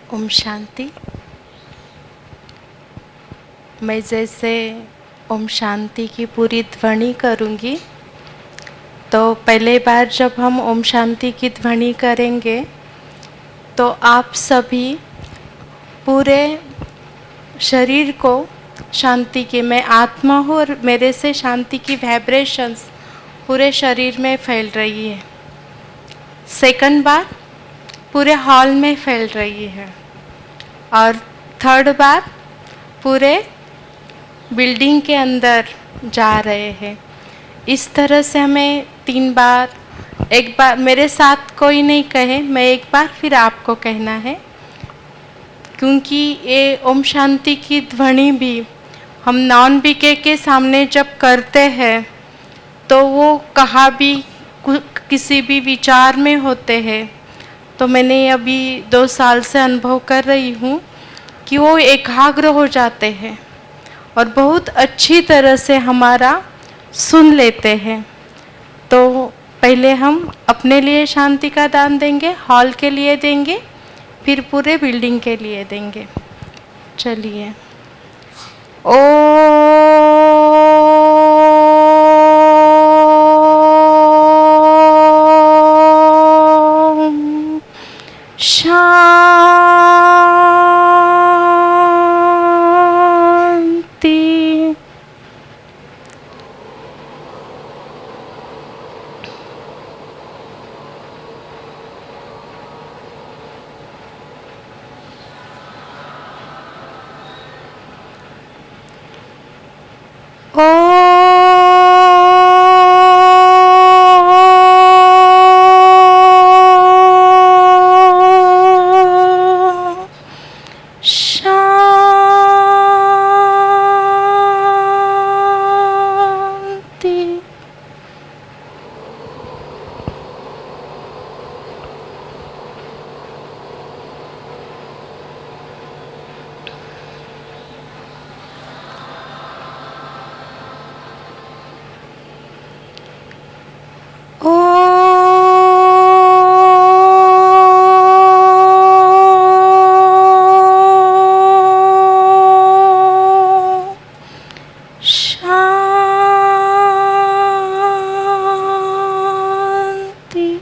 ओम शांति। मैं जैसे ओम शांति की पूरी ध्वनि करूँगी, तो पहले बार जब हम ओम शांति की ध्वनि करेंगे तो आप सभी पूरे शरीर को शांति की, मैं आत्मा हूँ और मेरे से शांति की वाइब्रेशंस पूरे शरीर में फैल रही है। सेकंड बार पूरे हॉल में फैल रही है और थर्ड बार पूरे बिल्डिंग के अंदर जा रहे हैं। इस तरह से हमें 3 बार, एक बार मेरे साथ कोई नहीं कहे, मैं एक बार फिर आपको कहना है, क्योंकि ये ओम शांति की ध्वनि भी हम नॉन बीके के सामने जब करते हैं तो वो कहाँ भी किसी भी विचार में होते हैं। तो मैंने अभी 2 साल से अनुभव कर रही हूँ कि वो एकाग्र हो जाते हैं और बहुत अच्छी तरह से हमारा सुन लेते हैं। तो पहले हम अपने लिए शांति का दान देंगे, हॉल के लिए देंगे, फिर पूरे बिल्डिंग के लिए देंगे। चलिए। ओम शांति। शांति। शांति।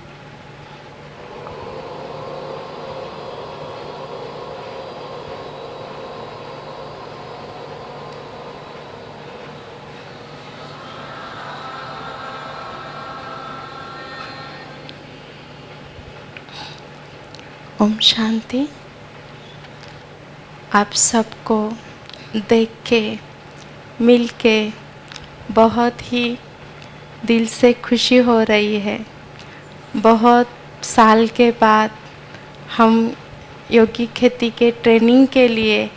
ओम शांति। आप सबको देख के, मिल के बहुत ही दिल से खुशी हो रही है। बहुत साल के बाद हम योगी खेती के ट्रेनिंग के लिए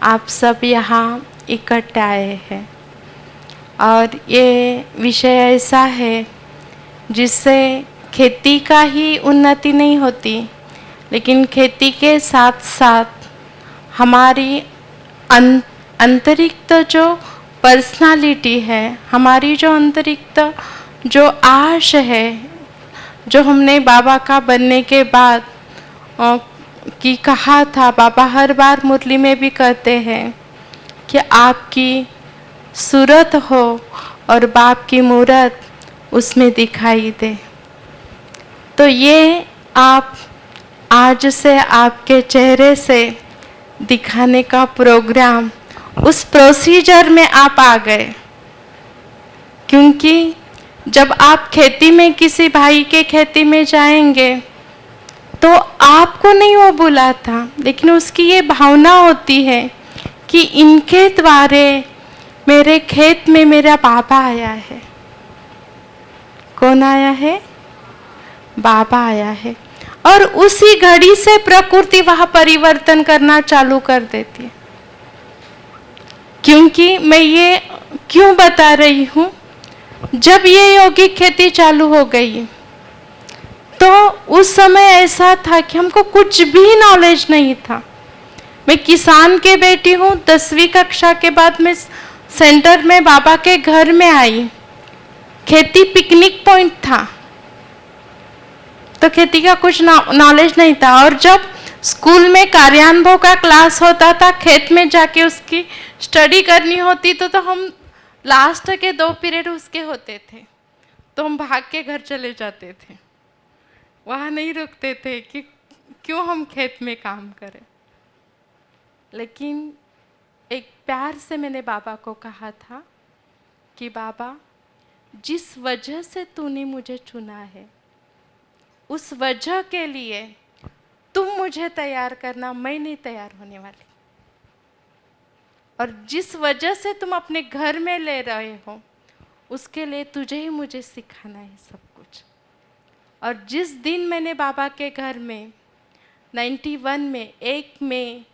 आप सब यहाँ इकट्ठे आए हैं और ये विषय ऐसा है जिससे खेती का ही उन्नति नहीं होती, लेकिन खेती के साथ साथ हमारी अंतरिक्त जो पर्सनालिटी है, हमारी जो अंतरिक्त जो आश है, जो हमने बाबा का बनने के बाद कि कहा था, बाबा हर बार मुरली में भी कहते हैं कि आपकी सूरत हो और बाप की मूरत उसमें दिखाई दे। तो ये आप आज से आपके चेहरे से दिखाने का प्रोग्राम, उस प्रोसीजर में आप आ गए। क्योंकि जब आप खेती में, किसी भाई के खेती में जाएंगे तो आपको नहीं वो बुलाता, लेकिन उसकी ये भावना होती है कि इनके द्वारे मेरे खेत में मेरा बाबा आया है। कौन आया है? बाबा आया है। और उसी घड़ी से प्रकृति वहाँ परिवर्तन करना चालू कर देती है। क्योंकि मैं ये क्यों बता रही हूँ, जब ये यौगिक खेती चालू हो गई तो उस समय ऐसा था कि हमको कुछ भी नॉलेज नहीं था। मैं किसान के बेटी हूँ। 10वीं कक्षा के बाद मैं सेंटर में बाबा के घर में आई। खेती पिकनिक पॉइंट था, तो खेती का कुछ नॉलेज नहीं था। और जब स्कूल में कार्यानुभव का क्लास होता था, खेत में जाके उसकी स्टडी करनी होती तो हम लास्ट के 2 पीरियड उसके होते थे तो हम भाग के घर चले जाते थे, वहाँ नहीं रुकते थे कि क्यों हम खेत में काम करें। लेकिन एक प्यार से मैंने बाबा को कहा था कि बाबा, जिस वजह से तूने मुझे चुना है उस वजह के लिए तुम मुझे तैयार करना, मैं नहीं तैयार होने वाली। और जिस वजह से तुम अपने घर में ले रहे हो उसके लिए तुझे ही मुझे सिखाना है सब कुछ। और जिस दिन मैंने बाबा के घर में 91 में 1 मई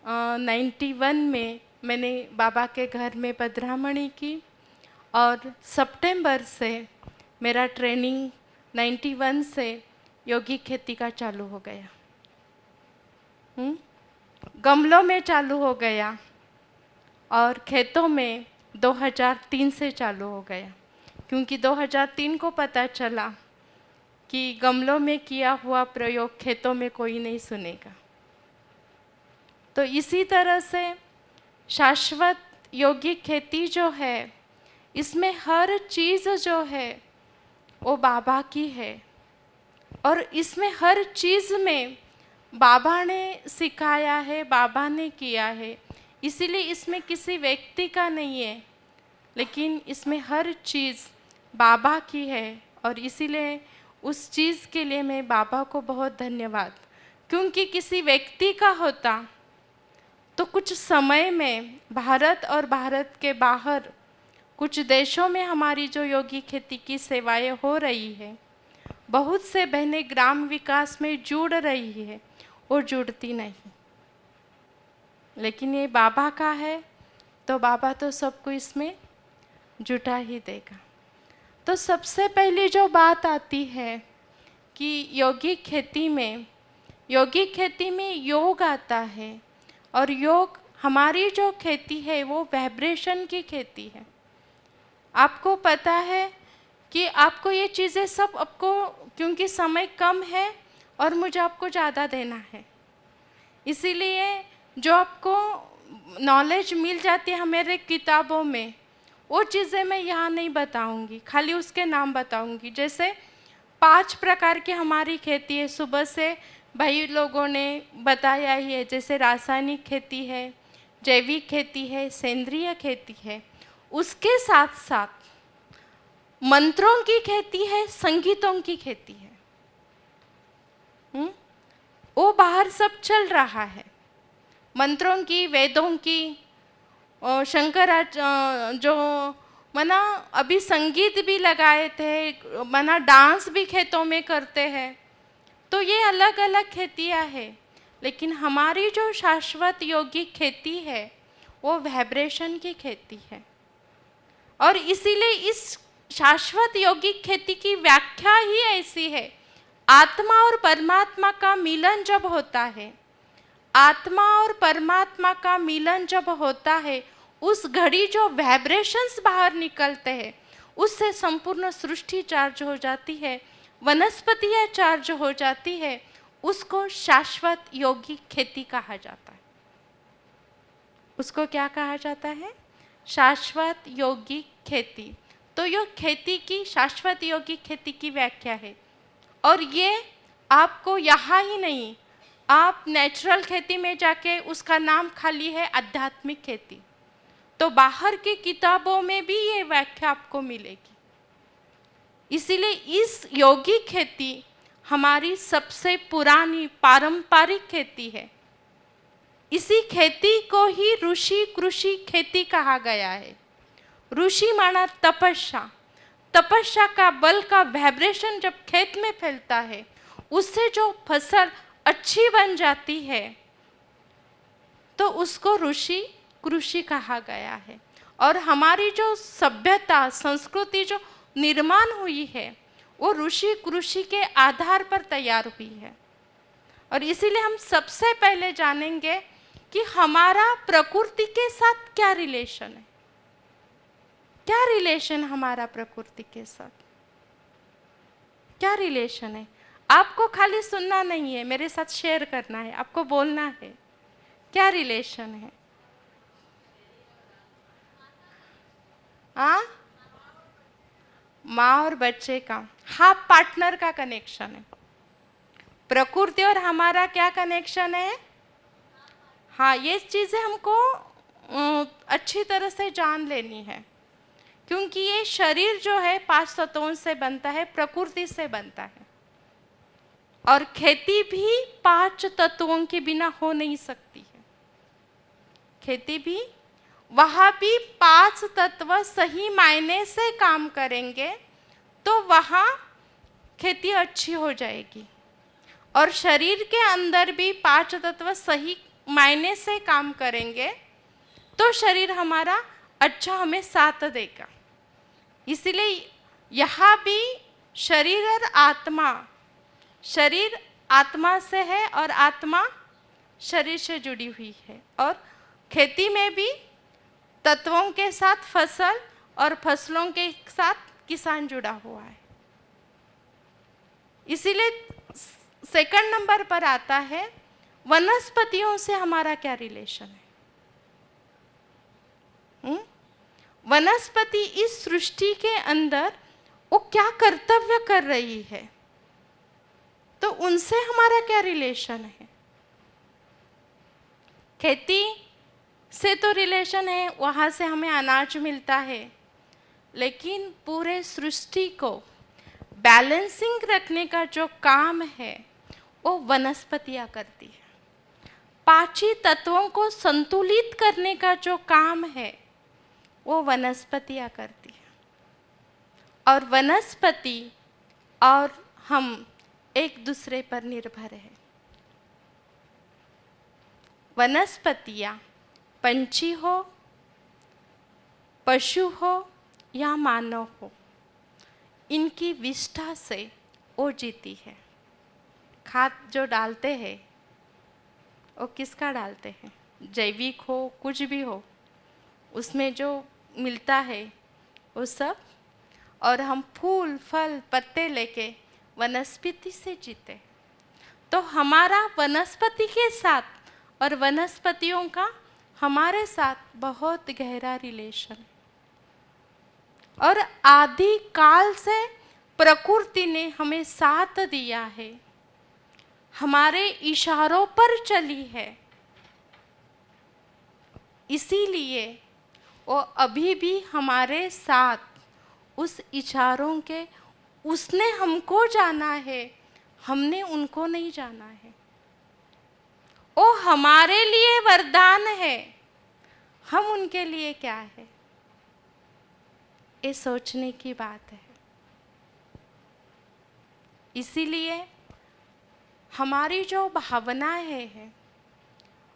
91 में मैंने बाबा के घर में पधरामणी की और सितंबर से मेरा ट्रेनिंग 91 से योगी खेती का चालू हो गया। गमलों में चालू हो गया और खेतों में 2003 से चालू हो गया, क्योंकि 2003 को पता चला कि गमलों में किया हुआ प्रयोग खेतों में कोई नहीं सुनेगा। तो इसी तरह से शाश्वत यौगिक खेती जो है, इसमें हर चीज़ जो है वो बाबा की है और इसमें हर चीज़ में बाबा ने सिखाया है, बाबा ने किया है। इसीलिए इसमें किसी व्यक्ति का नहीं है, लेकिन इसमें हर चीज़ बाबा की है। और इसीलिए उस चीज़ के लिए मैं बाबा को बहुत धन्यवाद, क्योंकि किसी व्यक्ति का होता तो कुछ समय में भारत और भारत के बाहर कुछ देशों में हमारी जो योगी खेती की सेवाएं हो रही है, बहुत से बहनें ग्राम विकास में जुड़ रही है, वो जुड़ती नहीं। लेकिन ये बाबा का है तो बाबा तो सबको इसमें जुटा ही देगा। तो सबसे पहली जो बात आती है कि यौगिक खेती में योग आता है और योग, हमारी जो खेती है वो वाइब्रेशन की खेती है। आपको पता है कि आपको ये चीज़ें सब, आपको क्योंकि समय कम है और मुझे आपको ज़्यादा देना है, इसीलिए जो आपको नॉलेज मिल जाती है हमारे किताबों में, वो चीज़ें मैं यहाँ नहीं बताऊँगी, खाली उसके नाम बताऊँगी। जैसे 5 प्रकार की हमारी खेती है, सुबह से भाई लोगों ने बताया ही है। जैसे रासायनिक खेती है, जैविक खेती है, सेंद्रीय खेती है, उसके साथ साथ मंत्रों की खेती है, संगीतों की खेती है। वो बाहर सब चल रहा है, मंत्रों की, वेदों की, और शंकराचार्य जो मना अभी संगीत भी लगाए थे, मना डांस भी खेतों में करते हैं। तो ये अलग अलग खेतियाँ हैं, लेकिन हमारी जो शाश्वत यौगिक खेती है वो वाइब्रेशन की खेती है। और इसीलिए इस शाश्वत यौगिक खेती की व्याख्या ही ऐसी है, आत्मा और परमात्मा का मिलन जब होता है, आत्मा और परमात्मा का मिलन जब होता है, उस घड़ी जो वाइब्रेशंस बाहर निकलते हैं उससे संपूर्ण सृष्टि चार्ज हो जाती है, वनस्पतियाँ चार्ज हो जाती है। उसको शाश्वत यौगिक खेती कहा जाता है। उसको क्या कहा जाता है? शाश्वत यौगिक खेती। तो ये खेती की, शाश्वत यौगिक खेती की व्याख्या है। और ये आपको यहाँ ही नहीं, आप नेचुरल खेती में जाके उसका नाम खाली है आध्यात्मिक खेती, तो बाहर की किताबों में भी ये व्याख्या आपको मिलेगी। इसीलिए इस यौगिक खेती हमारी सबसे पुरानी पारंपरिक खेती है। इसी खेती को ही ऋषि कृषि खेती कहा गया है। ऋषि माना तपस्या, तपस्या का बल का वाइब्रेशन जब खेत में फैलता है, उससे जो फसल अच्छी बन जाती है, तो उसको ऋषि कृषि कहा गया है। और हमारी जो सभ्यता, संस्कृति जो निर्माण हुई है, वो ऋषि कृषि के आधार पर तैयार हुई है। और इसीलिए हम सबसे पहले जानेंगे कि हमारा प्रकृति के साथ क्या रिलेशन है। क्या रिलेशन हमारा प्रकृति के साथ, क्या रिलेशन है? आपको खाली सुनना नहीं है, मेरे साथ शेयर करना है, आपको बोलना है। क्या रिलेशन है? हाँ, माँ और बच्चे का, हाँ, पार्टनर का कनेक्शन है। प्रकृति और हमारा क्या कनेक्शन है? हाँ, ये चीज़ें हमको अच्छी तरह से जान लेनी है, क्योंकि ये शरीर जो है 5 तत्वों से बनता है, प्रकृति से बनता है, और खेती भी 5 तत्वों के बिना हो नहीं सकती है। खेती भी, वहाँ भी 5 तत्व सही मायने से काम करेंगे तो वहाँ खेती अच्छी हो जाएगी। और शरीर के अंदर भी 5 तत्व सही मायने से काम करेंगे तो शरीर हमारा अच्छा हमें साथ देगा। इसलिए यहाँ भी शरीर और आत्मा, शरीर आत्मा से है और आत्मा शरीर से जुड़ी हुई है। और खेती में भी तत्वों के साथ फसल और फसलों के साथ किसान जुड़ा हुआ है। इसीलिए सेकंड नंबर पर आता है वनस्पतियों से हमारा क्या रिलेशन है। वनस्पति इस सृष्टि के अंदर वो क्या कर्तव्य कर रही है, तो उनसे हमारा क्या रिलेशन है। खेती से तो रिलेशन है, वहाँ से हमें अनाज मिलता है, लेकिन पूरे सृष्टि को बैलेंसिंग रखने का जो काम है वो वनस्पतियाँ करती है। 5 तत्वों को संतुलित करने का जो काम है वो वनस्पतियाँ करती है। और वनस्पति और हम एक दूसरे पर निर्भर है। वनस्पतियाँ पंछी हो, पशु हो या मानव हो, इनकी विष्ठा से वो जीती है। खाद जो डालते हैं वो किसका डालते हैं? जैविक हो, कुछ भी हो, उसमें जो मिलता है वो सब, और हम फूल फल पत्ते लेके वनस्पति से जीते। तो हमारा वनस्पति के साथ और वनस्पतियों का हमारे साथ बहुत गहरा रिलेशन है। और आदि काल से प्रकृति ने हमें साथ दिया है, हमारे इशारों पर चली है। इसीलिए वो अभी भी हमारे साथ उस इशारों के, उसने हमको जाना है, हमने उनको नहीं जाना है। वो हमारे लिए वरदान है, हम उनके लिए क्या है, ये सोचने की बात है। इसीलिए हमारी जो भावनाएं हैं,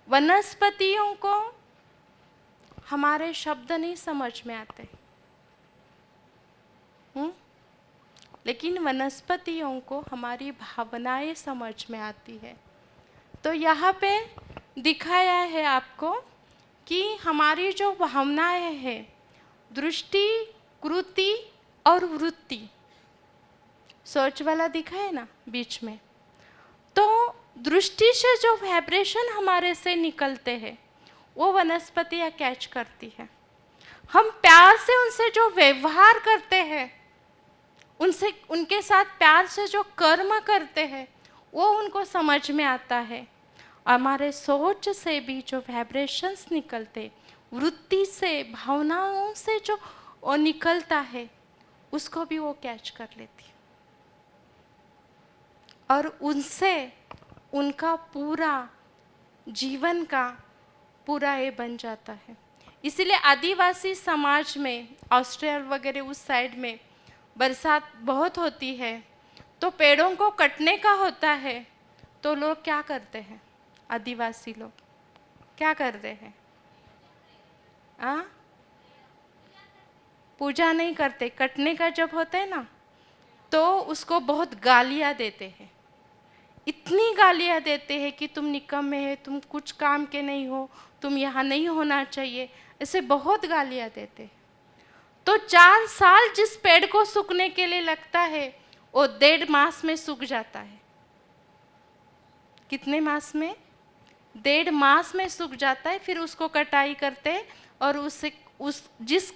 वनस्पतियों को हमारे शब्द नहीं समझ में आते, लेकिन वनस्पतियों को हमारी भावनाएं समझ में आती है। तो यहाँ पे दिखाया है आपको कि हमारी जो भावनाएं हैं, दृष्टि, कृति और वृत्ति, सोच वाला दिखा है ना बीच में। तो दृष्टि से जो वाइब्रेशन हमारे से निकलते हैं वो वनस्पतियाँ कैच करती है। हम प्यार से उनसे जो व्यवहार करते हैं, उनसे, उनके साथ प्यार से जो कर्म करते हैं वो उनको समझ में आता है। हमारे सोच से भी जो वाइब्रेशंस निकलते, वृत्ति से, भावनाओं से जो वो निकलता है, उसको भी वो कैच कर लेती है। और उनसे उनका पूरा जीवन का पूरा ये बन जाता है। इसीलिए आदिवासी समाज में, ऑस्ट्रेलिया वगैरह उस साइड में बरसात बहुत होती है, तो पेड़ों को कटने का होता है, तो लोग क्या करते हैं, आदिवासी लोग क्या करते हैं? पूजा नहीं करते, कटने का जब होता है ना, तो उसको बहुत गालियाँ देते हैं। इतनी गालियाँ देते हैं कि तुम निकम्मे है, तुम कुछ काम के नहीं हो, तुम यहाँ नहीं होना चाहिए, ऐसे बहुत गालियाँ देते हैं। तो 4 साल जिस पेड़ को सूखने के लिए लगता है वो 1.5 मास में सूख जाता है। कितने मास में? 1.5 मास में सूख जाता है। फिर उसको कटाई करते हैं और उस जिस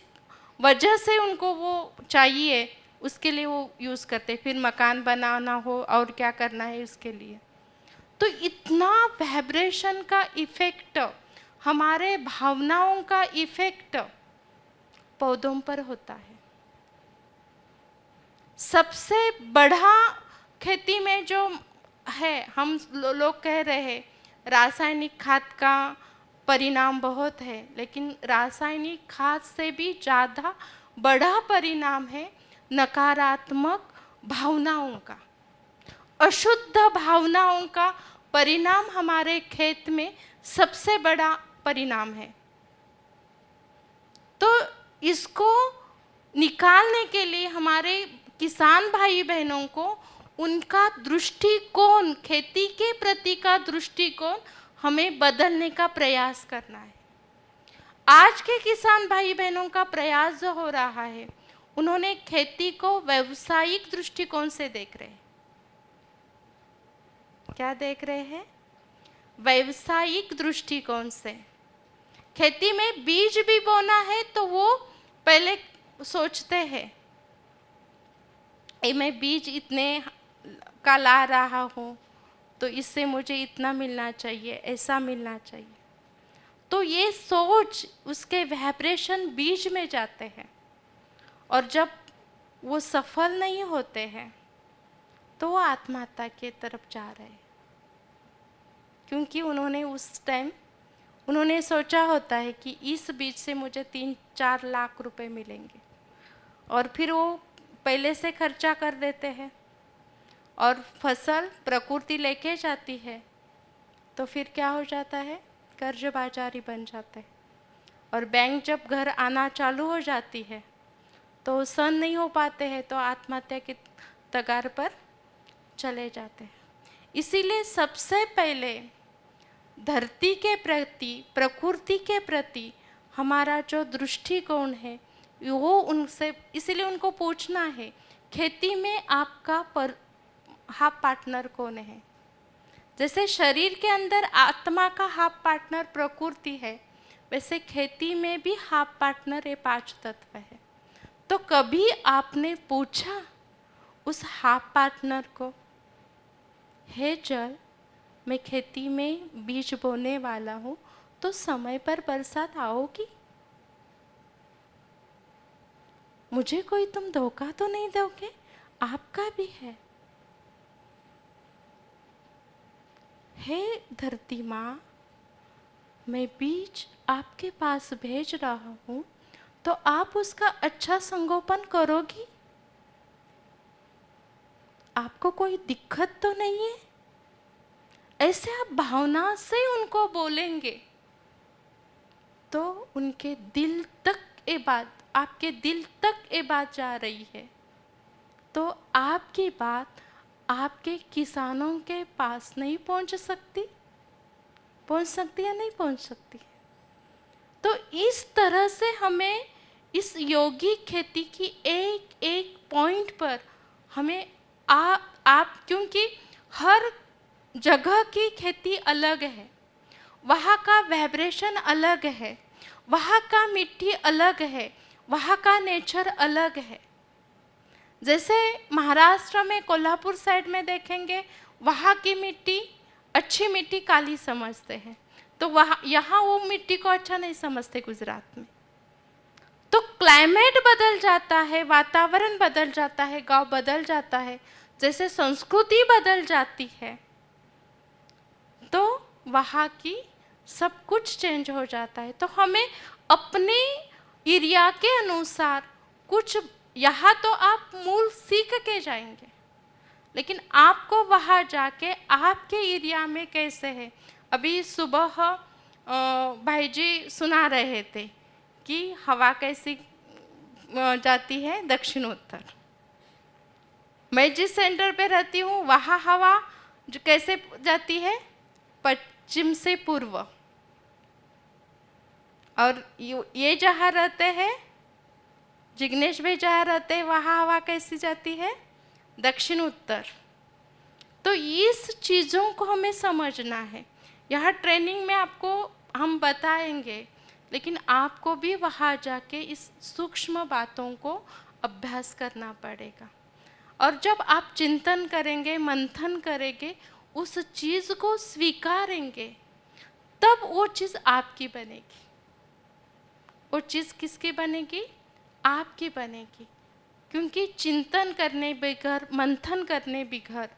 वजह से उनको वो चाहिए उसके लिए वो यूज़ करते हैं। फिर मकान बनाना हो और क्या करना है उसके लिए। तो इतना वाइब्रेशन का इफ़ेक्ट, हमारे भावनाओं का इफ़ेक्ट पौधों पर होता है। सबसे बड़ा खेती में जो है, हम लोग कह रहे हैं रासायनिक खाद का परिणाम बहुत है, लेकिन रासायनिक खाद से भी ज़्यादा बड़ा परिणाम है नकारात्मक भावनाओं का, अशुद्ध भावनाओं का परिणाम हमारे खेत में सबसे बड़ा परिणाम है। तो इसको निकालने के लिए हमारे किसान भाई बहनों को उनका दृष्टिकोण, खेती के प्रति का दृष्टिकोण हमें बदलने का प्रयास करना है। आज के किसान भाई बहनों का प्रयास जो हो रहा है, उन्होंने खेती को व्यावसायिक दृष्टिकोण से देख रहे हैं। क्या देख रहे हैं? व्यावसायिक दृष्टिकोण से। खेती में बीज भी बोना है तो वो पहले सोचते हैं, मैं बीज इतने का ला रहा हूँ तो इससे मुझे इतना मिलना चाहिए, ऐसा मिलना चाहिए। तो ये सोच, उसके वाइब्रेशन बीज में जाते हैं और जब वो सफल नहीं होते हैं तो वो आत्महत्या की तरफ जा रहे हैं, क्योंकि उन्होंने उस टाइम उन्होंने सोचा होता है कि इस बीज से मुझे 3-4 लाख रुपए मिलेंगे, और फिर वो पहले से खर्चा कर देते हैं और फसल प्रकृति लेके जाती है तो फिर क्या हो जाता है? कर्जबाजारी बन जाते हैं। और बैंक जब घर आना चालू हो जाती है तो सहन नहीं हो पाते हैं तो आत्महत्या के कगार पर चले जाते हैं। इसीलिए सबसे पहले धरती के प्रति, प्रकृति के प्रति हमारा जो दृष्टिकोण है वो उनसे, इसीलिए उनको पूछना है खेती में आपका हाफ पार्टनर कौन है। जैसे शरीर के अंदर आत्मा का हाफ पार्टनर प्रकृति है, वैसे खेती में भी हाफ पार्टनर ये 5 तत्व है। तो कभी आपने पूछा उस हाफ पार्टनर को, हे जल, मैं खेती में बीज बोने वाला हूँ तो समय पर बरसात आओगी? मुझे कोई तुम धोखा तो नहीं दोगे? आपका भी है। हे धरती माँ, मैं बीज आपके पास भेज रहा हूँ तो आप उसका अच्छा संगोपन करोगी? आपको कोई दिक्कत तो नहीं है? ऐसे आप भावना से उनको बोलेंगे तो उनके दिल तक ये बात, आपके दिल तक ये बात जा रही है तो आपकी बात आपके किसानों के पास नहीं पहुंच सकती? पहुंच सकती या नहीं पहुंच सकती? तो इस तरह से हमें इस योगी खेती की एक एक पॉइंट पर हमें आप क्योंकि हर जगह की खेती अलग है, वहाँ का वाइब्रेशन अलग है, वहाँ का मिट्टी अलग है, वहाँ का नेचर अलग है। जैसे महाराष्ट्र में कोल्हापुर साइड में देखेंगे, वहाँ की मिट्टी, अच्छी मिट्टी काली समझते हैं, तो वहाँ यहाँ वो मिट्टी को अच्छा नहीं समझते गुजरात में। तो क्लाइमेट बदल जाता है, वातावरण बदल जाता है, गांव बदल जाता है, जैसे संस्कृति बदल जाती है तो वहाँ की सब कुछ चेंज हो जाता है। तो हमें अपने एरिया के अनुसार कुछ, यहाँ तो आप मूल सीख के जाएंगे, लेकिन आपको वहाँ जाके आपके एरिया में कैसे है। अभी सुबह भाई जी सुना रहे थे कि हवा कैसी जाती है दक्षिण उत्तर। मैं जिस सेंटर पे रहती हूँ वहाँ हवा जो कैसे जाती है पश्चिम से पूर्व, और ये जहाँ रहते हैं जिग्नेश भाई जहाँ रहते हैं वहाँ हवा कैसी जाती है दक्षिण उत्तर। तो इस चीज़ों को हमें समझना है। यह ट्रेनिंग में आपको हम बताएंगे, लेकिन आपको भी वहाँ जाके इस सूक्ष्म बातों को अभ्यास करना पड़ेगा। और जब आप चिंतन करेंगे, मंथन करेंगे, उस चीज़ को स्वीकारेंगे, तब वो चीज़ आपकी बनेगी। वो चीज़ किसकी बनेगी? आपकी बनेगी। क्योंकि चिंतन करने बगैर, मंथन करने बगैर,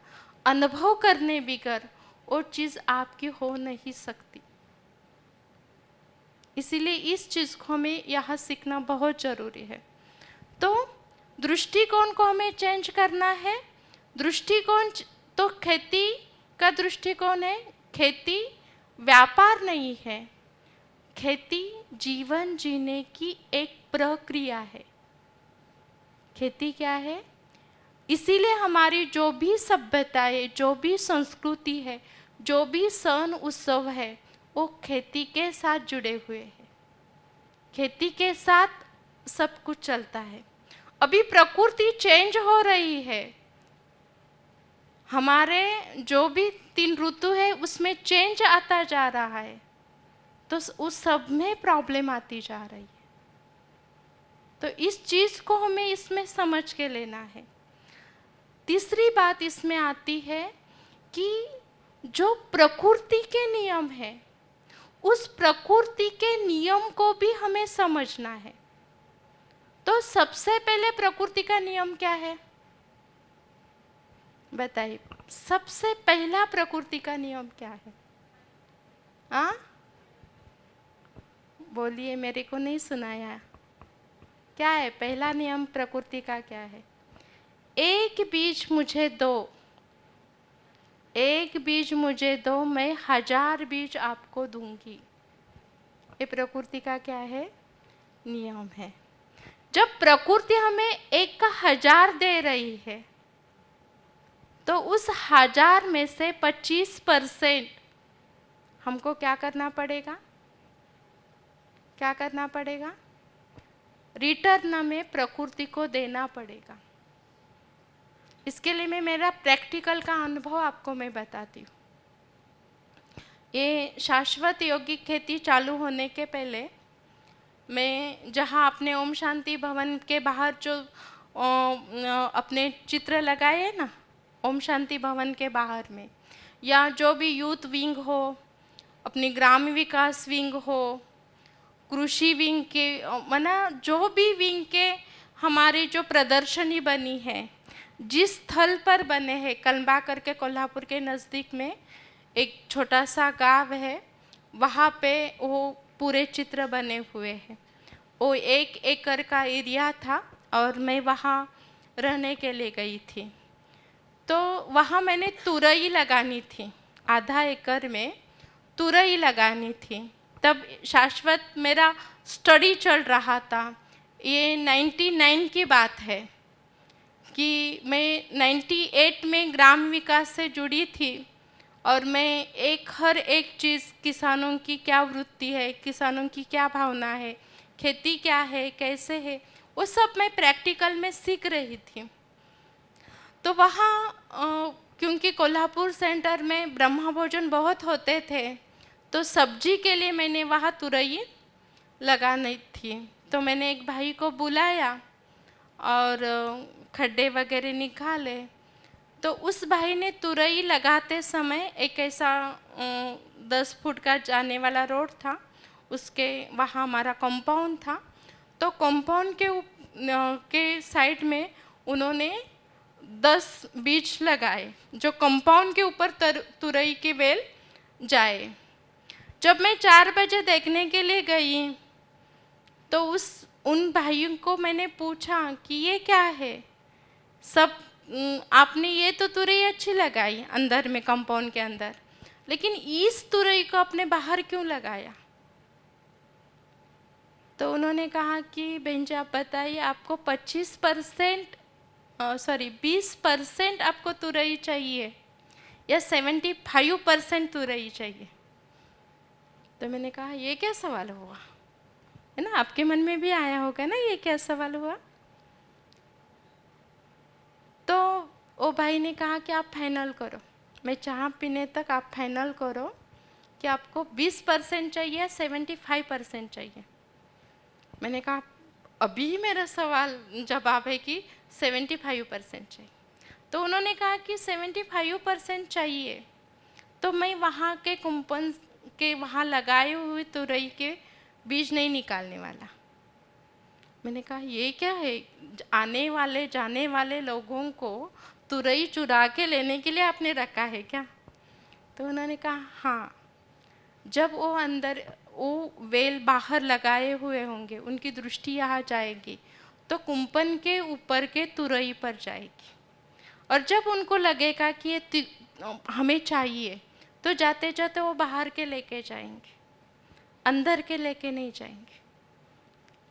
अनुभव करने बगैर वो चीज़ आपकी हो नहीं सकती। इसीलिए इस चीज़ को हमें यहाँ सीखना बहुत ज़रूरी है। तो दृष्टिकोण को हमें चेंज करना है। दृष्टिकोण तो खेती का दृष्टिकोण है। खेती व्यापार नहीं है, खेती जीवन जीने की एक प्रक्रिया है। खेती क्या है? इसीलिए हमारी जो भी सभ्यता है, जो भी संस्कृति है, जो भी सन उत्सव है, वो खेती के साथ जुड़े हुए हैं। खेती के साथ सब कुछ चलता है। अभी प्रकृति चेंज हो रही है। हमारे जो भी 3 ऋतु है उसमें चेंज आता जा रहा है, तो उस सब में प्रॉब्लम आती जा रही है। तो इस चीज़ को हमें इसमें समझ के लेना है। तीसरी बात इसमें आती है कि जो प्रकृति के नियम है, उस प्रकृति के नियम को भी हमें समझना है। तो सबसे पहले प्रकृति का नियम क्या है? बताइए, सबसे पहला प्रकृति का नियम क्या है? हाँ, बोलिए, मेरे को नहीं सुनाया। क्या है पहला नियम प्रकृति का? क्या है? एक बीज मुझे दो, एक बीज मुझे दो, मैं 1000 बीज आपको दूंगी। ये प्रकृति का क्या है? नियम है। जब प्रकृति हमें 1 का 1000 दे रही है, तो उस 1000 में से 25% हमको क्या करना पड़ेगा? क्या करना पड़ेगा? रिटर्न में प्रकृति को देना पड़ेगा। इसके लिए मैं मेरा प्रैक्टिकल का अनुभव आपको मैं बताती हूँ। ये शाश्वत यौगिक खेती चालू होने के पहले मैं जहाँ अपने ओम शांति भवन के बाहर जो अपने चित्र लगाए ना, ओम शांति भवन के बाहर में, या जो भी यूथ विंग हो, अपनी ग्राम विकास विंग हो, कृषि विंग के, माना जो भी विंग के हमारी जो प्रदर्शनी बनी है, जिस स्थल पर बने हैं, कलबा करके कोल्हापुर के नज़दीक में एक छोटा सा गांव है, वहाँ पे वो पूरे चित्र बने हुए हैं। वो 1 एकड़ का एरिया था और मैं वहाँ रहने के लिए गई थी। तो वहाँ मैंने तुरई लगानी थी, आधा एकड़ में तुरई लगानी थी। तब शाश्वत मेरा स्टडी चल रहा था। ये 99 की बात है कि मैं 98 में ग्राम विकास से जुड़ी थी, और मैं हर एक चीज़, किसानों की क्या वृत्ति है, किसानों की क्या भावना है, खेती क्या है, कैसे है, वो सब मैं प्रैक्टिकल में सीख रही थी। तो वहाँ क्योंकि कोल्हापुर सेंटर में ब्रह्मा भोजन बहुत होते थे, तो सब्जी के लिए मैंने वहाँ तुरई लगानी थी। तो मैंने एक भाई को बुलाया और खड्डे वगैरह निकाले। तो उस भाई ने तुरई लगाते समय एक ऐसा 10 फुट का जाने वाला रोड था, उसके वहाँ हमारा कंपाउंड था। तो कंपाउंड के साइड में उन्होंने 10 बीज लगाए, जो कंपाउंड के ऊपर तुरई के बेल जाए। जब मैं 4 बजे देखने के लिए गई, तो उन भाइयों को मैंने पूछा कि ये क्या है? सब आपने ये तो तुरई अच्छी लगाई अंदर में, कंपाउंड के अंदर, लेकिन इस तुरई को आपने बाहर क्यों लगाया? तो उन्होंने कहा कि बहन जी आप बताइए, आपको 20% आपको तुरई चाहिए या 75% तुरई चाहिए? तो मैंने कहा ये क्या सवाल हुआ, है ना? आपके मन में भी आया होगा ना, ये क्या सवाल हुआ? तो वो भाई ने कहा कि आप फाइनल करो। मैं चाय पीने तक आप फाइनल करो कि आपको 20% चाहिए या 75% चाहिए। मैंने कहा अभी मेरा सवाल जवाब है कि 75% चाहिए। तो उन्होंने कहा कि 75% चाहिए तो मैं वहाँ के कुंपन के वहाँ लगाए हुए तुरई के बीज नहीं निकालने वाला। मैंने कहा ये क्या है, आने वाले जाने वाले लोगों को तुरई चुरा के लेने के लिए आपने रखा है क्या? तो उन्होंने कहा हाँ, जब वो अंदर वो वेल बाहर लगाए हुए होंगे उनकी दृष्टि यहाँ जाएगी तो कुंपन के ऊपर के तुरई पर जाएगी, और जब उनको लगेगा कि ये हमें चाहिए तो जाते जाते वो बाहर के लेके जाएंगे, अंदर के लेके नहीं जाएंगे,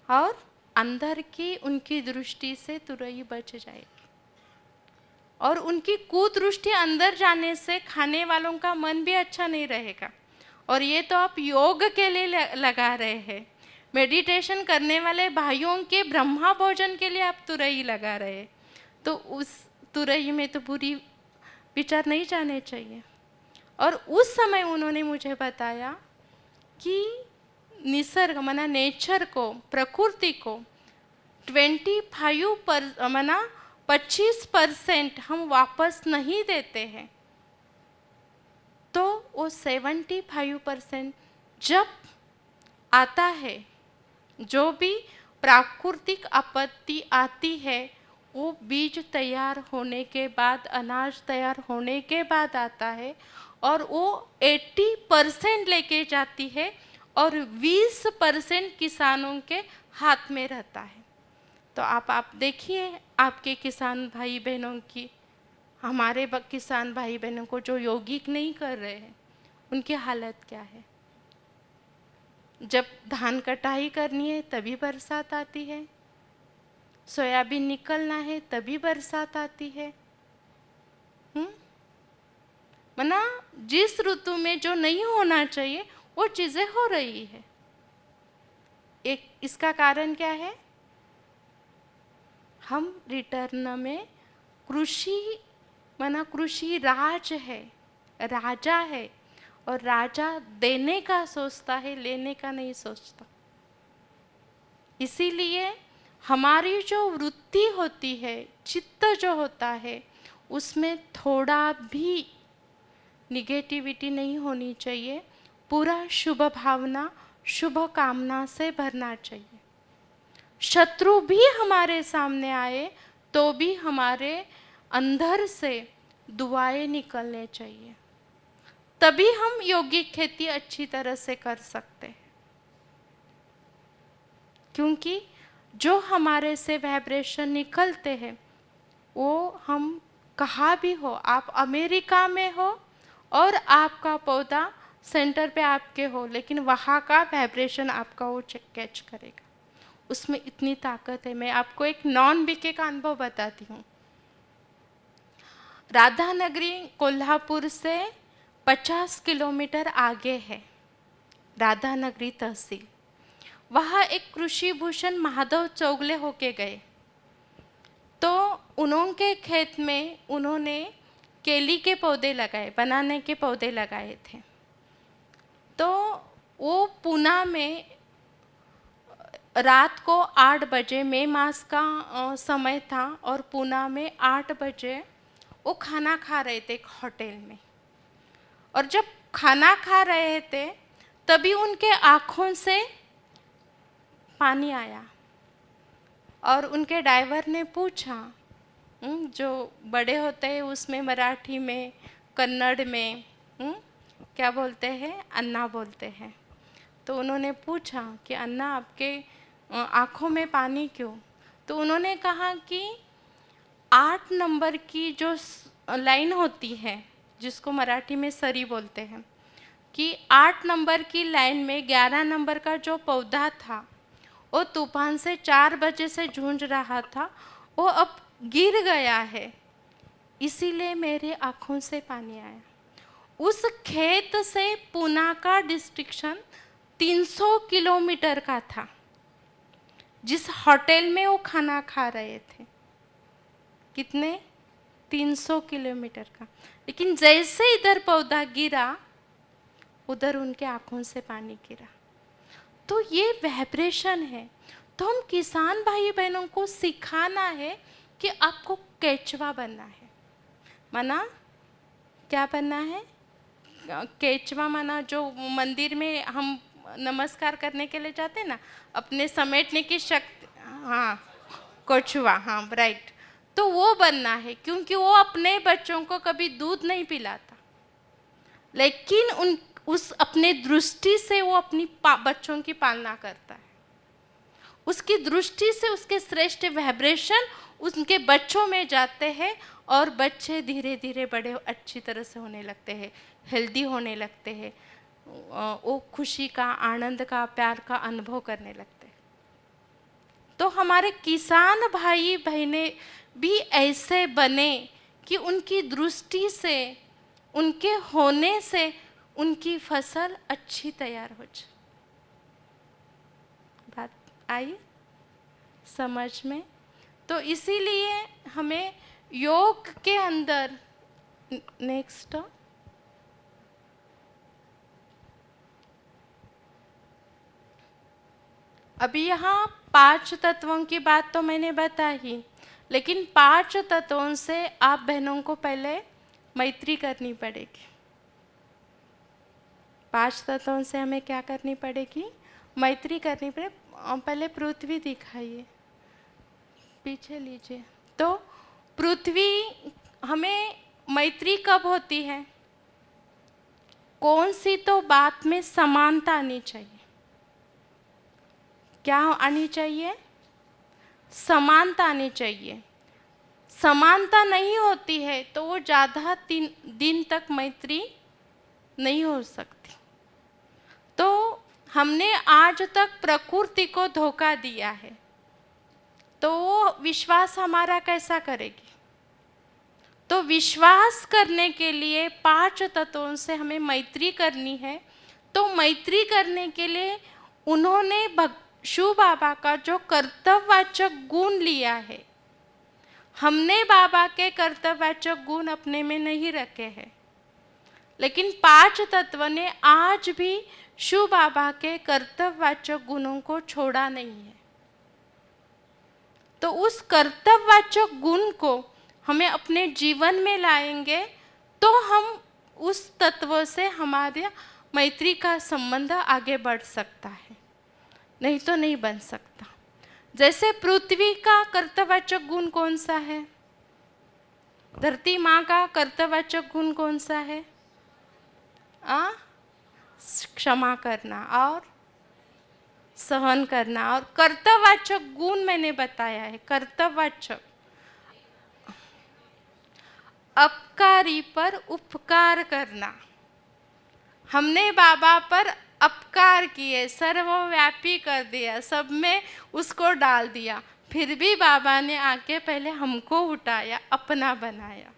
और अंदर की उनकी दृष्टि से तुरई बच जाएगी। और उनकी कुदृष्टि अंदर जाने से खाने वालों का मन भी अच्छा नहीं रहेगा। और ये तो आप योग के लिए लगा रहे हैं, मेडिटेशन करने वाले भाइयों के ब्रह्मा भोजन के लिए आप तुरई लगा रहे हैं, तो उस तुरई में तो बुरी विचार नहीं जाने चाहिए। और उस समय उन्होंने मुझे बताया कि निसर्ग मना नेचर को, प्रकृति को 25% हम वापस नहीं देते हैं, तो वो 75% जब आता है, जो भी प्राकृतिक आपत्ति आती है वो बीज तैयार होने के बाद, अनाज तैयार होने के बाद आता है, और वो 80% लेके जाती है और 20% किसानों के हाथ में रहता है। तो आप देखिए आपके किसान भाई बहनों की, हमारे किसान भाई बहनों को जो यौगिक नहीं कर रहे हैं उनकी हालत क्या है। जब धान कटाई करनी है तभी बरसात आती है, सोयाबीन निकलना है तभी बरसात आती है। मना जिस ऋतु में जो नहीं होना चाहिए वो चीजें हो रही है। एक इसका कारण क्या है, हम रिटर्न में कृषि राज है, राजा है, और राजा देने का सोचता है, लेने का नहीं सोचता। इसीलिए हमारी जो वृत्ति होती है, चित्त जो होता है, उसमें थोड़ा भी निगेटिविटी नहीं होनी चाहिए, पूरा शुभ भावना, शुभ कामना से भरना चाहिए। शत्रु भी हमारे सामने आए तो भी हमारे अंदर से दुआएं निकलने चाहिए, तभी हम यौगिक खेती अच्छी तरह से कर सकते हैं। क्योंकि जो हमारे से वाइब्रेशन निकलते हैं वो हम कहाँ भी हो, आप अमेरिका में हो और आपका पौधा सेंटर पे आपके हो, लेकिन वहाँ का वाइब्रेशन आपका वो कैच करेगा, उसमें इतनी ताकत है। मैं आपको एक नॉन बीके का अनुभव बताती हूँ। राधानगरी कोल्हापुर से 50 किलोमीटर आगे है राधानगरी तहसील। वहाँ एक कृषि भूषण महादेव चौगले होके गए, तो उनके खेत में उन्होंने केली के पौधे लगाए, बनाने के पौधे लगाए थे। तो वो पूना में रात को 8 बजे, मई मास का समय था, और पूना में 8 बजे वो खाना खा रहे थे एक होटल में। और जब खाना खा रहे थे तभी उनके आँखों से पानी आया, और उनके ड्राइवर ने पूछा, जो बड़े होते हैं उसमें मराठी में, कन्नड़ में क्या बोलते हैं, अन्ना बोलते हैं। तो उन्होंने पूछा कि अन्ना आपके आँखों में पानी क्यों? तो उन्होंने कहा कि 8 नंबर की जो लाइन होती है, जिसको मराठी में सरी बोलते हैं, कि 8 नंबर की लाइन में 11 नंबर का जो पौधा था वो तूफान से 4 बजे से जूझ रहा था, वो अब गिर गया है, इसीलिए मेरे आँखों से पानी आया। उस खेत से पूना का डिस्ट्रिक्शन 300 किलोमीटर का था, जिस होटल में वो खाना खा रहे थे। कितने? 300 किलोमीटर का। लेकिन जैसे इधर पौधा गिरा उधर उनके आंखों से पानी गिरा। तो ये वाइब्रेशन है। तो हम किसान भाई बहनों को सिखाना है कि आपको केचवा बनना है। माना क्या बनना है? केचवा माना जो मंदिर में हम नमस्कार करने के लिए जाते हैं ना, अपने समेटने की शक्ति, हाँ कोचवा, हाँ राइट। तो वो बनना है, क्योंकि वो अपने बच्चों को कभी दूध नहीं पिलाता, लेकिन उस अपने दृष्टि से वो अपनी बच्चों की पालना करता है। उसकी दृष्टि से उसके श्रेष्ठ वाइब्रेशन उनके बच्चों में जाते हैं और बच्चे धीरे धीरे बड़े अच्छी तरह से होने लगते हैं, हेल्दी होने लगते हैं, वो खुशी का, आनंद का, प्यार का अनुभव करने लगते हैं। तो हमारे किसान भाई बहनें भी ऐसे बने कि उनकी दृष्टि से, उनके होने से उनकी फसल अच्छी तैयार हो जाए। बात आई समझ में? तो इसीलिए हमें योग के अंदर, नेक्स्ट, अभी यहाँ 5 तत्वों की बात तो मैंने बता ही, लेकिन 5 तत्वों से आप बहनों को पहले मैत्री करनी पड़ेगी। 5 तत्वों से हमें क्या करनी पड़ेगी? मैत्री करनी पड़ेगी। पहले पृथ्वी दिखाइए, पीछे लीजिए। तो पृथ्वी, हमें मैत्री कब होती है? कौन सी तो बात में समानता आनी चाहिए। क्या आनी चाहिए? समानता आनी चाहिए। समानता नहीं होती है तो वो ज़्यादा दिन तक मैत्री नहीं हो सकती। तो हमने आज तक प्रकृति को धोखा दिया है, तो वो विश्वास हमारा कैसा करेगी? तो विश्वास करने के लिए 5 तत्वों से हमें मैत्री करनी है। तो मैत्री करने के लिए उन्होंने शिव बाबा का जो कर्तव्यवाचक गुण लिया है, हमने बाबा के कर्तव्यवाचक गुण अपने में नहीं रखे हैं, लेकिन 5 तत्व ने आज भी शिव बाबा के कर्तव्यवाचक गुणों को छोड़ा नहीं है। तो उस कर्तव्यवाचक गुण को हमें अपने जीवन में लाएंगे तो हम उस तत्व से हमारे मैत्री का संबंध आगे बढ़ सकता है, नहीं तो नहीं बन सकता। जैसे पृथ्वी का कर्तव्यवाचक गुण कौन सा है? धरती माँ का कर्तव्यवाचक गुण कौन सा है? क्षमा करना और सहन करना। और कर्तव्यवाचक गुण मैंने बताया है, कर्तव्यवाचक, अपकारी पर उपकार करना। हमने बाबा पर अपकार किए, सर्वव्यापी कर दिया, सब में उसको डाल दिया, फिर भी बाबा ने आके पहले हमको उठाया, अपना बनाया।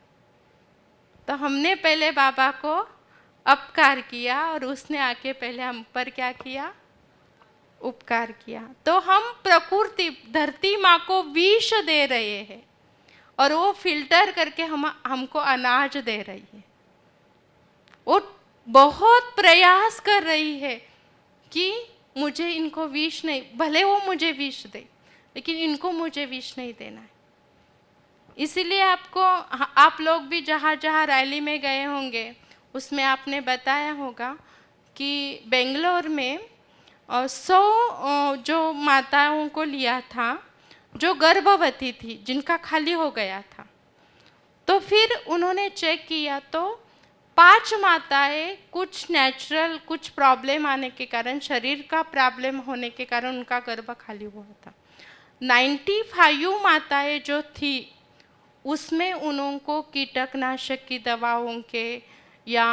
तो हमने पहले बाबा को अपकार किया और उसने आके पहले हम पर क्या किया? उपकार किया। तो हम प्रकृति, धरती माँ को विष दे रहे हैं और वो फिल्टर करके हमको अनाज दे रही है। वो बहुत प्रयास कर रही है कि मुझे इनको विष नहीं, भले वो मुझे विष दे, लेकिन इनको मुझे विष नहीं देना है। इसीलिए आप लोग भी जहाँ जहाँ रैली में गए होंगे उसमें आपने बताया होगा कि बेंगलोर में 100 जो माताओं को लिया था जो गर्भवती थी, जिनका खाली हो गया था। तो फिर उन्होंने चेक किया तो 5 माताएं कुछ नेचुरल, कुछ प्रॉब्लम आने के कारण, शरीर का प्रॉब्लम होने के कारण उनका गर्भ खाली हुआ था। 95 माताएं जो थी उसमें उनको कीटकनाशक की दवाओं के या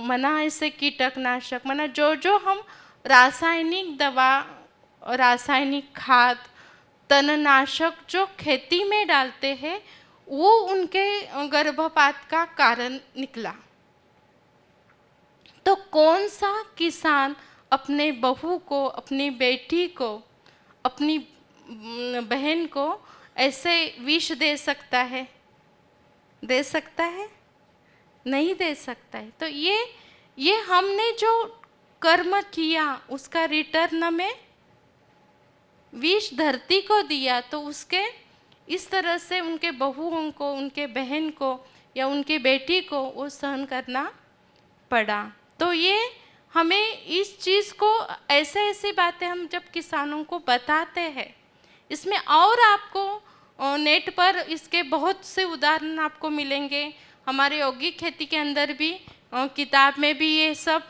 मना ऐसे कीटकनाशक, मना जो हम रासायनिक दवा, रासायनिक खाद, तणनाशक जो खेती में डालते हैं वो उनके गर्भपात का कारण निकला। तो कौन सा किसान अपने बहू को, अपनी बेटी को, अपनी बहन को ऐसे विष दे सकता है? दे सकता है? नहीं दे सकता है। तो ये हमने जो कर्म किया उसका रिटर्न में विष धरती को दिया, तो उसके इस तरह से उनके बहुओं को, उनके बहन को या उनकी बेटी को वो सहन करना पड़ा। तो ये हमें इस चीज़ को, ऐसे ऐसी बातें हम जब किसानों को बताते हैं, इसमें और आपको नेट पर इसके बहुत से उदाहरण आपको मिलेंगे। हमारे यौगिक खेती के अंदर भी किताब में भी ये सब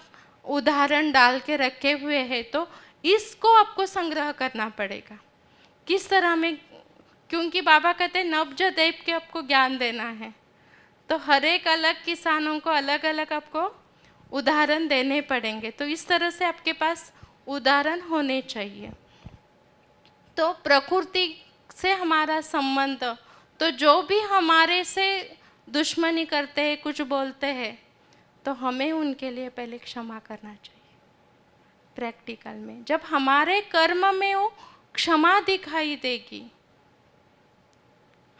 उदाहरण डाल के रखे हुए हैं। तो इसको आपको संग्रह करना पड़ेगा किस तरह में, क्योंकि बाबा कहते हैं नब्ज देव के आपको ज्ञान देना है। तो हर एक अलग किसानों को अलग अलग आपको उदाहरण देने पड़ेंगे। तो इस तरह से आपके पास उदाहरण होने चाहिए। तो प्रकृति से हमारा संबंध, तो जो भी हमारे से दुश्मनी करते हैं, कुछ बोलते हैं, तो हमें उनके लिए पहले क्षमा करना चाहिए। प्रैक्टिकल में जब हमारे कर्म में वो क्षमा दिखाई देगी,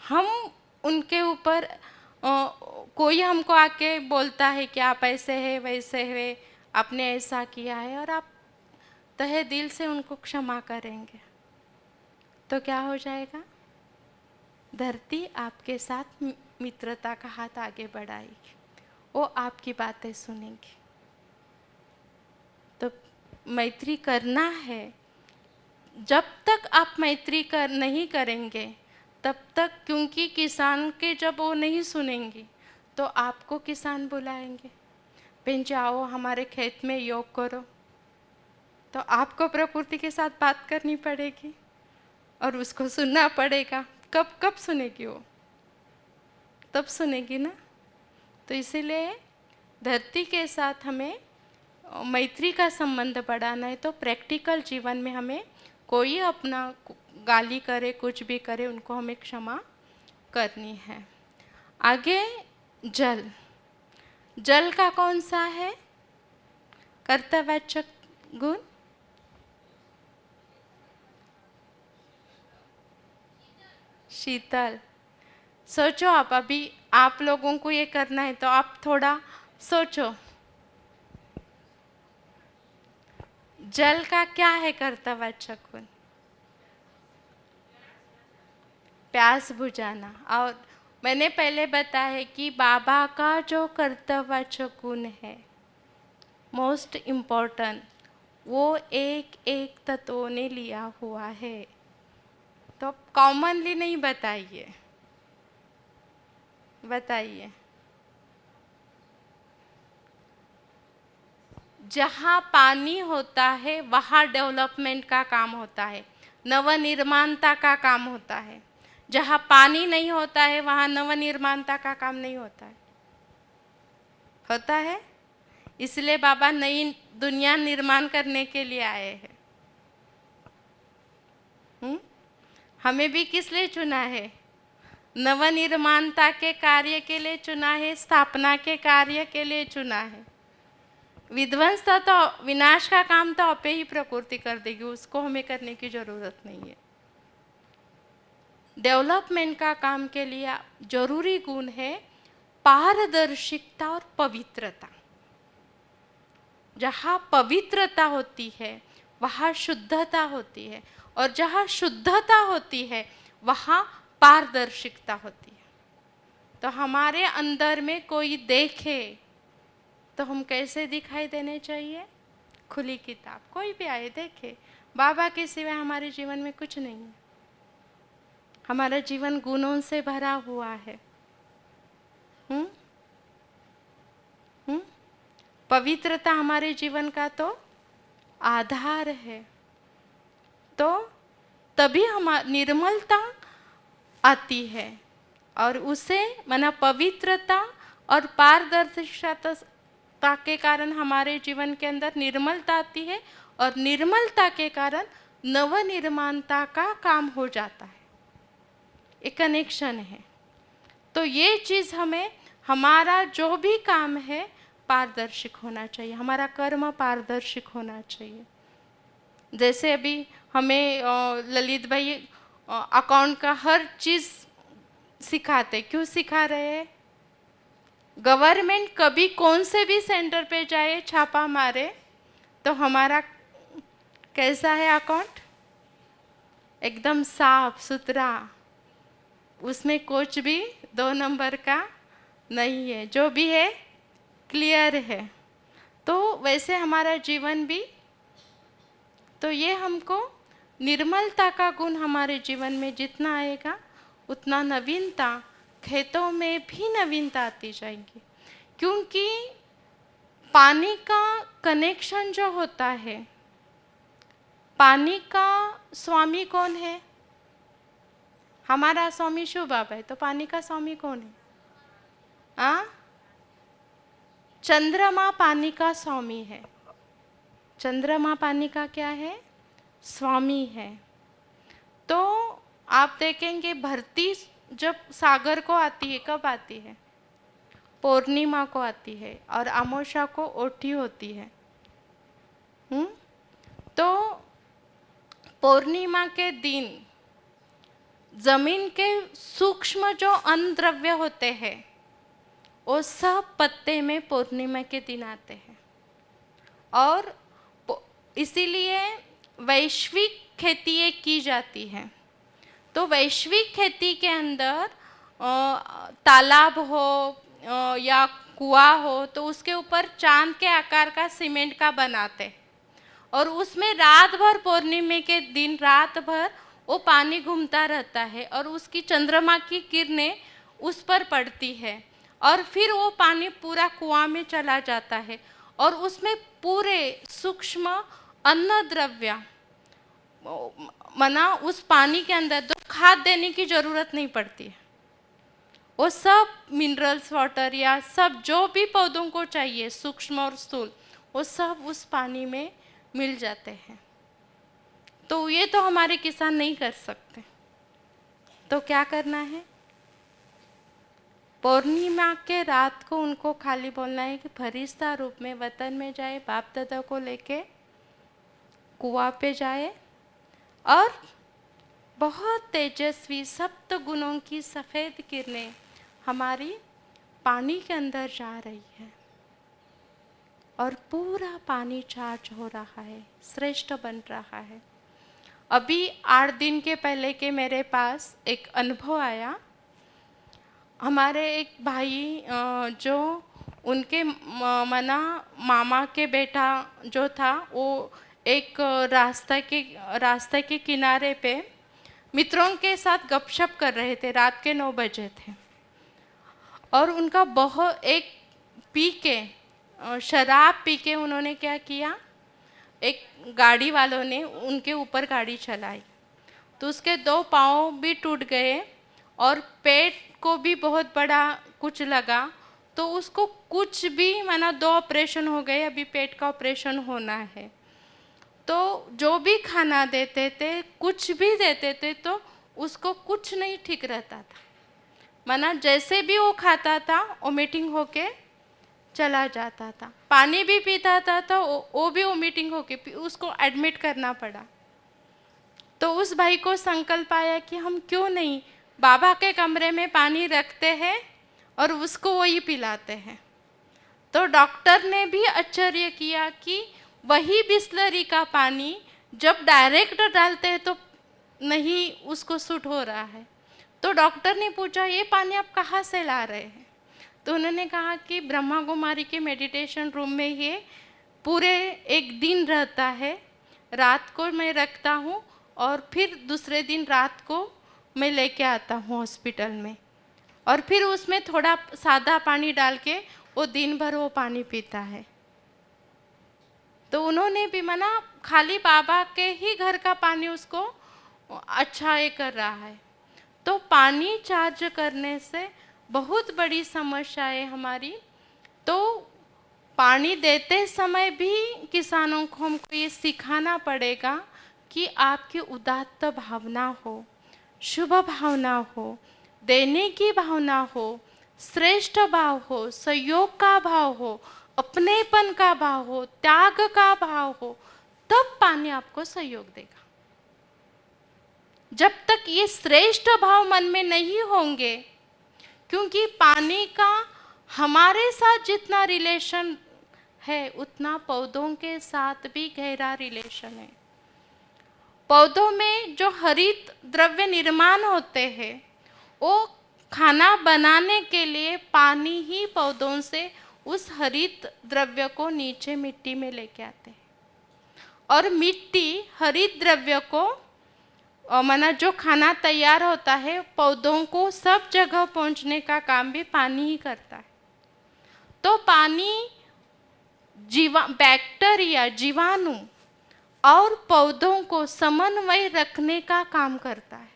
हम उनके ऊपर कोई हमको आके बोलता है कि आप ऐसे है वैसे है, आपने ऐसा किया है, और आप तहे दिल से उनको क्षमा करेंगे, तो क्या हो जाएगा? धरती आपके साथ मित्रता का हाथ आगे बढ़ाएगी, वो आपकी बातें सुनेंगी। तो मैत्री करना है। जब तक आप मैत्री नहीं करेंगे तब तक, क्योंकि किसान के जब वो नहीं सुनेंगे तो आपको किसान बुलाएंगे, बहन जी आओ हमारे खेत में योग करो। तो आपको प्रकृति के साथ बात करनी पड़ेगी और उसको सुनना पड़ेगा। कब सुनेगी वो? तब सुनेगी ना। तो इसीलिए धरती के साथ हमें मैत्री का संबंध बढ़ाना है। तो प्रैक्टिकल जीवन में हमें कोई अपना गाली करे, कुछ भी करे, उनको हमें क्षमा करनी है। आगे जल, जल का कौन सा है कर्तव्यवाचक गुण? शीतल। सोचो आप, अभी आप लोगों को ये करना है तो आप थोड़ा सोचो, जल का क्या है कर्तव्यवाचक गुण? प्यास बुझाना। और मैंने पहले बताया है कि बाबा का जो कर्तव्यवाचक गुण है मोस्ट इम्पोर्टेंट, वो एक एक तत्वों ने लिया हुआ है। तो कॉमनली नहीं बताइए, बताइए। जहाँ पानी होता है वहाँ डेवलपमेंट का काम होता है, नवनिर्माणता का काम होता है। जहाँ पानी नहीं होता है वहाँ नवनिर्माणता का काम नहीं होता है। होता है, इसलिए बाबा नई दुनिया निर्माण करने के लिए आए हैं। हमें भी किस लिए चुना है? नवनिर्माणता के कार्य के लिए चुना है, स्थापना के कार्य के लिए चुना है। विध्वंसता तो, विनाश का काम तो आपे ही प्रकृति कर देगी, उसको हमें करने की जरूरत नहीं है। डेवलपमेंट का काम के लिए जरूरी गुण है पारदर्शिकता और पवित्रता। जहाँ पवित्रता होती है वहाँ शुद्धता होती है, और जहाँ शुद्धता होती है वहाँ पारदर्शिकता होती है। तो हमारे अंदर में कोई देखे तो हम कैसे दिखाई देने चाहिए? खुली किताब, कोई भी आए देखे, बाबा के सिवा हमारे जीवन में कुछ नहीं है। हमारा जीवन गुणों से भरा हुआ है। पवित्रता हमारे जीवन का तो आधार है। तो तभी हमारी निर्मलता आती है, और उसे माना पवित्रता और पारदर्शिता के कारण हमारे जीवन के अंदर निर्मलता आती है, और निर्मलता के कारण नवनिर्माणता का काम हो जाता है। एक कनेक्शन है। तो ये चीज़ हमें, हमारा जो भी काम है पारदर्शिक होना चाहिए, हमारा कर्म पारदर्शिक होना चाहिए। जैसे अभी हमें ललित भाई अकाउंट का हर चीज़ सिखाते, क्यों सिखा रहे हैं? गवर्नमेंट कभी कौन से भी सेंटर पे जाए छापा मारे तो हमारा कैसा है अकाउंट, एकदम साफ सुथरा, उसमें कुछ भी 2 नंबर का नहीं है, जो भी है क्लियर है। तो वैसे हमारा जीवन भी, तो ये हमको निर्मलता का गुण हमारे जीवन में जितना आएगा उतना नवीनता, खेतों में भी नवीनता आती जाएगी। क्योंकि पानी का कनेक्शन जो होता है, पानी का स्वामी कौन है? हमारा स्वामी शिव बाबा है, तो पानी का स्वामी कौन है? चंद्रमा पानी का स्वामी है। चंद्रमा पानी का क्या है? स्वामी है। तो आप देखेंगे भरती जब सागर को आती है, कब आती है? पूर्णिमा को आती है, और अमावस्या को ओठी होती है। तो पूर्णिमा के दिन जमीन के सूक्ष्म जो अन्न द्रव्य होते हैं वो सब पत्ते में पूर्णिमा के दिन आते हैं। और इसीलिए वैश्विक खेती ये की जाती है। तो वैश्विक खेती के अंदर तालाब हो या कुआं हो तो उसके ऊपर चांद के आकार का सीमेंट का बनाते, और उसमें रात भर, पूर्णिमा के दिन रात भर वो पानी घूमता रहता है और उसकी चंद्रमा की किरणें उस पर पड़ती है, और फिर वो पानी पूरा कुआं में चला जाता है, और उसमें पूरे सूक्ष्म अन्न द्रव्य मना उस पानी के अंदर तो खाद देने की जरूरत नहीं पड़ती है। वो सब मिनरल्स वाटर या सब जो भी पौधों को चाहिए सूक्ष्म और स्थूल, वो सब उस पानी में मिल जाते हैं। तो ये तो हमारे किसान नहीं कर सकते। तो क्या करना है? पूर्णिमा के रात को उनको खाली बोलना है कि फरिश्ता रूप में वतन में जाए, बाप दादा को लेके कुआं पे जाए, और बहुत तेजस्वी सप्त गुणों की सफ़ेद किरणें हमारी पानी के अंदर जा रही है, और पूरा पानी चार्ज हो रहा है, श्रेष्ठ बन रहा है। अभी 8 दिन के पहले के मेरे पास एक अनुभव आया। हमारे एक भाई जो उनके मना मामा के बेटा जो था, वो एक रास्ते के किनारे पे मित्रों के साथ गपशप कर रहे थे। रात के 9 बजे थे, और उनका बहुत एक पी के शराब पी के उन्होंने क्या किया, एक गाड़ी वालों ने उनके ऊपर गाड़ी चलाई, तो उसके 2 पाँव भी टूट गए और पेट को भी बहुत बड़ा कुछ लगा। तो उसको कुछ भी माना 2 ऑपरेशन हो गए, अभी पेट का ऑपरेशन होना है। तो जो भी खाना देते थे, कुछ भी देते थे, तो उसको कुछ नहीं ठीक रहता था। माना जैसे भी वो खाता था वोमिटिंग होके चला जाता था। पानी भी पीता था वो भी वोमिटिंग होके उसको एडमिट करना पड़ा। तो उस भाई को संकल्प आया कि हम क्यों नहीं बाबा के कमरे में पानी रखते हैं और उसको वही पिलाते हैं। तो डॉक्टर ने भी आश्चर्य किया कि वही बिस्लरी का पानी जब डायरेक्ट डालते हैं तो नहीं उसको सूट हो रहा है। तो डॉक्टर ने पूछा ये पानी आप कहाँ से ला रहे हैं? तो उन्होंने कहा कि ब्रह्मा कुमारी के मेडिटेशन रूम में ये पूरे एक दिन रहता है, रात को मैं रखता हूँ और फिर दूसरे दिन रात को मैं लेके आता हूँ हॉस्पिटल में, और फिर उसमें थोड़ा सादा पानी डाल के वो दिन भर वो पानी पीता है। तो उन्होंने भी मना खाली बाबा के ही घर का पानी उसको अच्छा ये कर रहा है। तो पानी चार्ज करने से बहुत बड़ी समस्या है हमारी। तो पानी देते समय भी किसानों को हमको ये सिखाना पड़ेगा कि आपकी उदात्त भावना हो, शुभ भावना हो, देने की भावना हो, श्रेष्ठ भाव हो, सहयोग का भाव हो, अपनेपन का भाव हो, त्याग का भाव हो, तब पानी आपको सहयोग देगा। जब तक ये श्रेष्ठ भाव मन में नहीं होंगे, क्योंकि पानी का हमारे साथ जितना रिलेशन है उतना पौधों के साथ भी गहरा रिलेशन है। पौधों में जो हरित द्रव्य निर्माण होते हैं वो खाना बनाने के लिए पानी ही पौधों से उस हरित द्रव्य को नीचे मिट्टी में लेके आते हैं, और मिट्टी हरित द्रव्य को माना जो खाना तैयार होता है पौधों को सब जगह पहुंचने का काम भी पानी ही करता है। तो पानी बैक्टीरिया जीवाणु और पौधों को समन्वय रखने का काम करता है।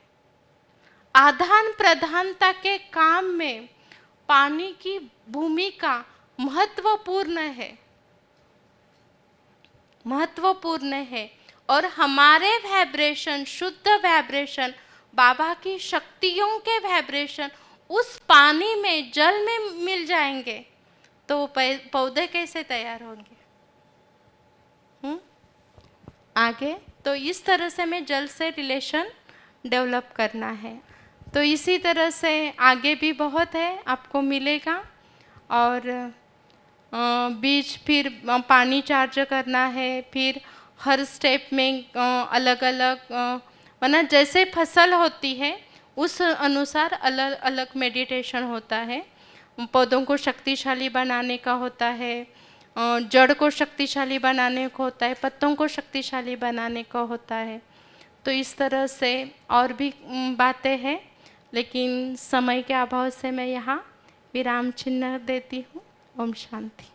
आदान प्रदानता के काम में पानी की भूमिका महत्वपूर्ण है। और हमारे वाइब्रेशन, शुद्ध वाइब्रेशन, बाबा की शक्तियों के वाइब्रेशन उस पानी में, जल में मिल जाएंगे तो पौधे कैसे तैयार होंगे? आगे तो इस तरह से हमें जल से रिलेशन डेवलप करना है। तो इसी तरह से आगे भी बहुत है, आपको मिलेगा। और बीज फिर पानी चार्ज करना है, फिर हर स्टेप में अलग अलग माना जैसे फसल होती है उस अनुसार अलग अलग मेडिटेशन होता है। पौधों को शक्तिशाली बनाने का होता है, जड़ को शक्तिशाली बनाने को होता है, पत्तों को शक्तिशाली बनाने का होता है। तो इस तरह से और भी बातें हैं, लेकिन समय के अभाव से मैं यहाँ विराम चिन्ह देती हूँ। ओम शांति।